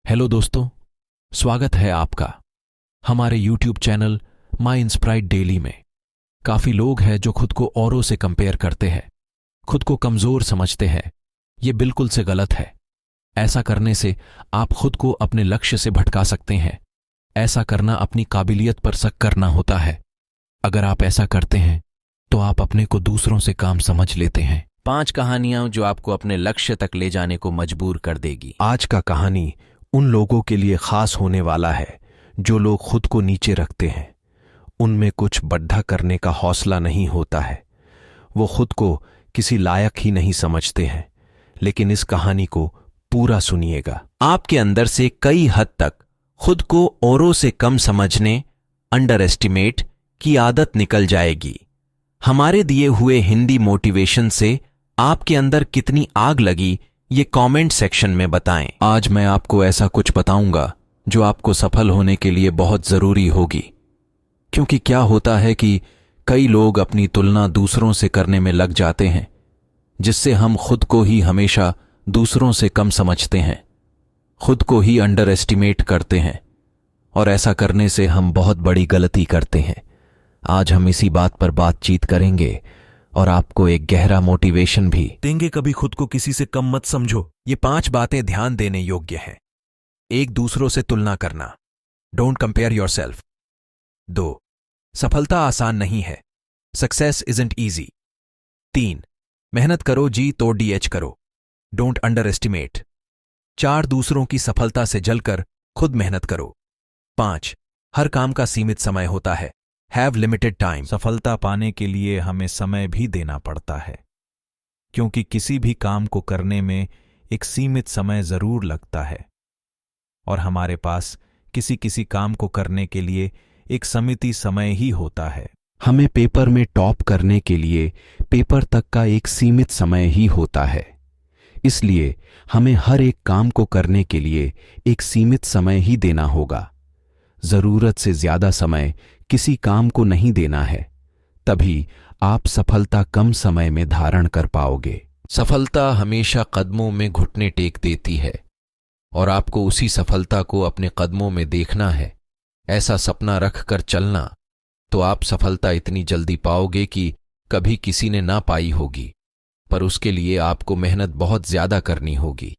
Hello दोस्तों, स्वागत है आपका हमारे YouTube चैनल माई इंस्प्राइट डेली में। काफी लोग हैं जो खुद को औरों से कंपेयर करते हैं, खुद को कमजोर समझते हैं। ये बिल्कुल से गलत है। ऐसा करने से आप खुद को अपने लक्ष्य से भटका सकते हैं। ऐसा करना अपनी काबिलियत पर शक करना होता है। अगर आप ऐसा करते हैं तो आप अपने को दूसरों से काम समझ लेते हैं। 5 कहानियां जो आपको अपने लक्ष्य तक ले जाने को मजबूर कर देगी। आज का कहानी उन लोगों के लिए खास होने वाला है जो लोग खुद को नीचे रखते हैं। उनमें कुछ बड़ा करने का हौसला नहीं होता है। वो खुद को किसी लायक ही नहीं समझते हैं। लेकिन इस कहानी को पूरा सुनिएगा। आपके अंदर से कई हद तक खुद को औरों से कम समझने, अंडर एस्टिमेट की आदत निकल जाएगी। हमारे दिए हुए हिंदी मोटिवेशन से आपके अंदर कितनी आग लगी, ये कमेंट सेक्शन में बताएं। आज मैं आपको ऐसा कुछ बताऊंगा जो आपको सफल होने के लिए बहुत जरूरी होगी। क्योंकि क्या होता है कि कई लोग अपनी तुलना दूसरों से करने में लग जाते हैं, जिससे हम खुद को ही हमेशा दूसरों से कम समझते हैं, खुद को ही अंडर एस्टिमेट करते हैं, और ऐसा करने से हम बहुत बड़ी गलती करते हैं। आज हम इसी बात पर बातचीत करेंगे और आपको एक गहरा मोटिवेशन भी देंगे। कभी खुद को किसी से कम मत समझो। ये 5 बातें ध्यान देने योग्य हैं। 1. दूसरों से तुलना करना। Don't compare yourself. 2. सफलता आसान नहीं है। Success isn't easy. 3. मेहनत करो, जी तोड़ डीएच करो। Don't under estimate. 4. दूसरों की सफलता से जलकर खुद मेहनत करो। 5. हर काम का सीमित समय होता है। Have limited time. सफलता पाने के लिए हमें समय भी देना पड़ता है, क्योंकि किसी भी काम को करने में एक सीमित समय जरूर लगता है, और हमारे पास किसी काम को करने के लिए एक सीमित समय ही होता है। हमें पेपर में टॉप करने के लिए पेपर तक का एक सीमित समय ही होता है। इसलिए हमें हर एक काम को करने के लिए एक सीमित समय ही देना होगा। जरूरत से ज्यादा समय किसी काम को नहीं देना है, तभी आप सफलता कम समय में धारण कर पाओगे। सफलता हमेशा कदमों में घुटने टेक देती है, और आपको उसी सफलता को अपने कदमों में देखना है। ऐसा सपना रख कर चलना, तो आप सफलता इतनी जल्दी पाओगे कि कभी किसी ने ना पाई होगी। पर उसके लिए आपको मेहनत बहुत ज्यादा करनी होगी।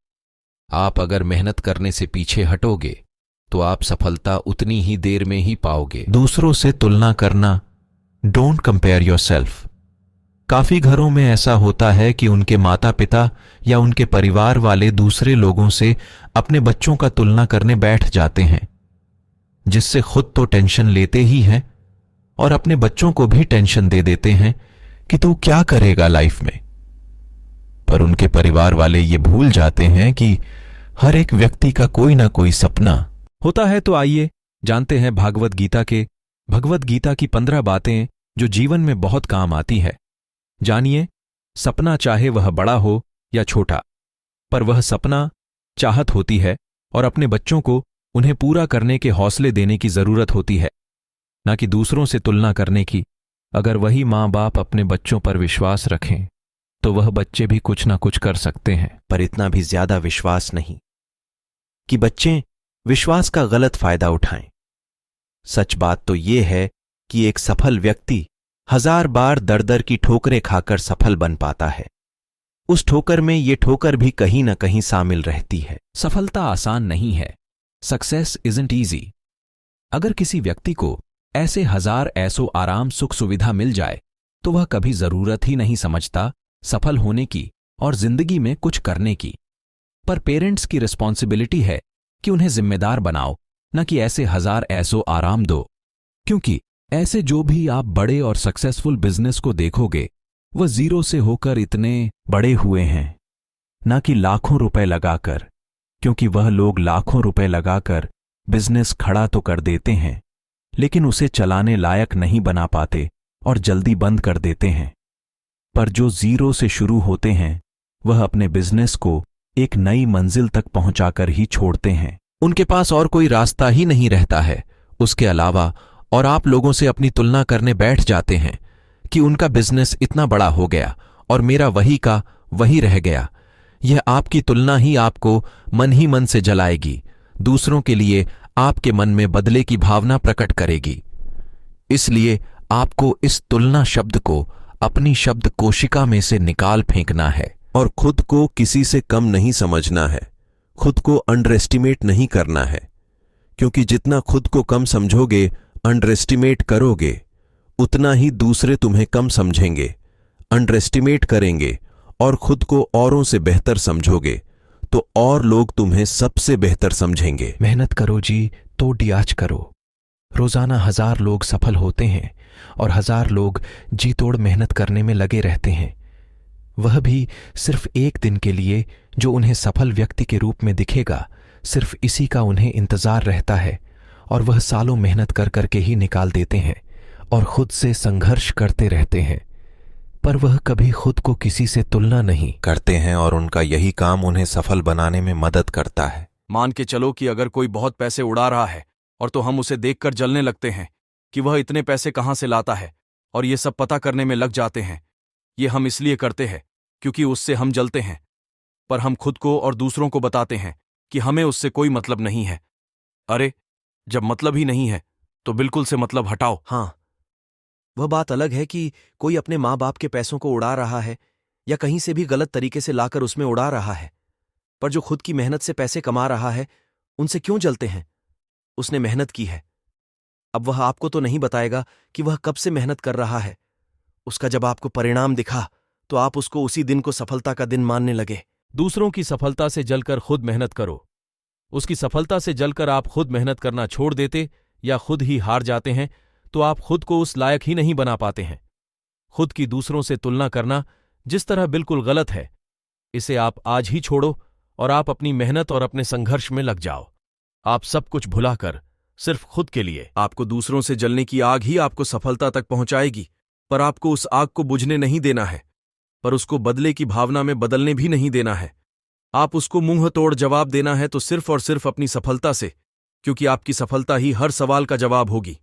आप अगर मेहनत करने से पीछे हटोगे तो आप सफलता उतनी ही देर में ही पाओगे। दूसरों से तुलना करना। Don't compare yourself. काफी घरों में ऐसा होता है कि उनके माता पिता या उनके परिवार वाले दूसरे लोगों से अपने बच्चों का तुलना करने बैठ जाते हैं, जिससे खुद तो टेंशन लेते ही हैं और अपने बच्चों को भी टेंशन दे देते हैं कि तू क्या करेगा लाइफ में। पर उनके परिवार वाले ये भूल जाते हैं कि हर एक व्यक्ति का कोई ना कोई सपना होता है। तो आइए जानते हैं भगवद गीता की 15 बातें जो जीवन में बहुत काम आती है। जानिए, सपना चाहे वह बड़ा हो या छोटा, पर वह सपना चाहत होती है, और अपने बच्चों को उन्हें पूरा करने के हौसले देने की जरूरत होती है, ना कि दूसरों से तुलना करने की। अगर वही माँ बाप अपने बच्चों पर विश्वास रखें तो वह बच्चे भी कुछ ना कुछ कर सकते हैं, पर इतना भी ज्यादा विश्वास नहीं कि बच्चे विश्वास का गलत फायदा उठाएं। सच बात तो यह है कि एक सफल व्यक्ति 1000 बार दर की ठोकरें खाकर सफल बन पाता है। उस ठोकर में ये ठोकर भी कहीं ना कहीं शामिल रहती है। सफलता आसान नहीं है। Success isn't easy. अगर किसी व्यक्ति को ऐसे 1000 ऐसो आराम सुख सुविधा मिल जाए तो वह कभी जरूरत ही नहीं समझता सफल होने की और जिंदगी में कुछ करने की। पर पेरेंट्स की रिस्पॉन्सिबिलिटी है कि उन्हें जिम्मेदार बनाओ, न कि ऐसे 1000 ऐसो आराम दो। क्योंकि ऐसे जो भी आप बड़े और सक्सेसफुल बिजनेस को देखोगे, वह जीरो से होकर इतने बड़े हुए हैं, न कि लाखों रुपए लगाकर। क्योंकि वह लोग लाखों रुपए लगाकर बिजनेस खड़ा तो कर देते हैं, लेकिन उसे चलाने लायक नहीं बना पाते और जल्दी बंद कर देते हैं। पर जो जीरो से शुरू होते हैं, वह अपने बिजनेस को एक नई मंजिल तक पहुंचाकर ही छोड़ते हैं। उनके पास और कोई रास्ता ही नहीं रहता है उसके अलावा। और आप लोगों से अपनी तुलना करने बैठ जाते हैं कि उनका बिजनेस इतना बड़ा हो गया और मेरा वही का वही रह गया। यह आपकी तुलना ही आपको मन ही मन से जलाएगी। दूसरों के लिए आपके मन में बदले की भावना प्रकट करेगी। इसलिए आपको इस तुलना शब्द को अपनी शब्द कोशिका में से निकाल फेंकना है। और खुद को किसी से कम नहीं समझना है, खुद को अंडर एस्टिमेट नहीं करना है, क्योंकि जितना खुद को कम समझोगे, अंडर एस्टिमेट करोगे, उतना ही दूसरे तुम्हें कम समझेंगे, अंडर एस्टिमेट करेंगे। और खुद को औरों से बेहतर समझोगे तो और लोग तुम्हें सबसे बेहतर समझेंगे। मेहनत करो जी, तो डियाच करो। रोजाना 1000 लोग सफल होते हैं और 1000 लोग जी तोड़ मेहनत करने में लगे रहते हैं, वह भी सिर्फ एक दिन के लिए जो उन्हें सफल व्यक्ति के रूप में दिखेगा। सिर्फ इसी का उन्हें इंतजार रहता है और वह सालों मेहनत कर करके ही निकाल देते हैं और खुद से संघर्ष करते रहते हैं, पर वह कभी खुद को किसी से तुलना नहीं करते हैं और उनका यही काम उन्हें सफल बनाने में मदद करता है। मान के चलो कि अगर कोई बहुत पैसे उड़ा रहा है और तो हम उसे देखकर जलने लगते हैं कि वह इतने पैसे कहाँ से लाता है और ये सब पता करने में लग जाते हैं। ये हम इसलिए करते हैं क्योंकि उससे हम जलते हैं, पर हम खुद को और दूसरों को बताते हैं कि हमें उससे कोई मतलब नहीं है। अरे, जब मतलब ही नहीं है तो बिल्कुल से मतलब हटाओ। हाँ, वह बात अलग है कि कोई अपने माँ बाप के पैसों को उड़ा रहा है या कहीं से भी गलत तरीके से लाकर उसमें उड़ा रहा है, पर जो खुद की मेहनत से पैसे कमा रहा है उनसे क्यों जलते हैं? उसने मेहनत की है। अब वह आपको तो नहीं बताएगा कि वह कब से मेहनत कर रहा है। उसका जब आपको परिणाम दिखा तो आप उसको उसी दिन को सफलता का दिन मानने लगे। दूसरों की सफलता से जलकर खुद मेहनत करो। उसकी सफलता से जलकर आप खुद मेहनत करना छोड़ देते या खुद ही हार जाते हैं तो आप खुद को उस लायक ही नहीं बना पाते हैं। खुद की दूसरों से तुलना करना जिस तरह बिल्कुल गलत है, इसे आप आज ही छोड़ो और आप अपनी मेहनत और अपने संघर्ष में लग जाओ। आप सब कुछ भुलाकर सिर्फ खुद के लिए। आपको दूसरों से जलने की आग ही आपको सफलता तक पहुंचाएगी, पर आपको उस आग को बुझने नहीं देना है, पर उसको बदले की भावना में बदलने भी नहीं देना है। आप उसको मुंह तोड़ जवाब देना है तो सिर्फ और सिर्फ अपनी सफलता से, क्योंकि आपकी सफलता ही हर सवाल का जवाब होगी।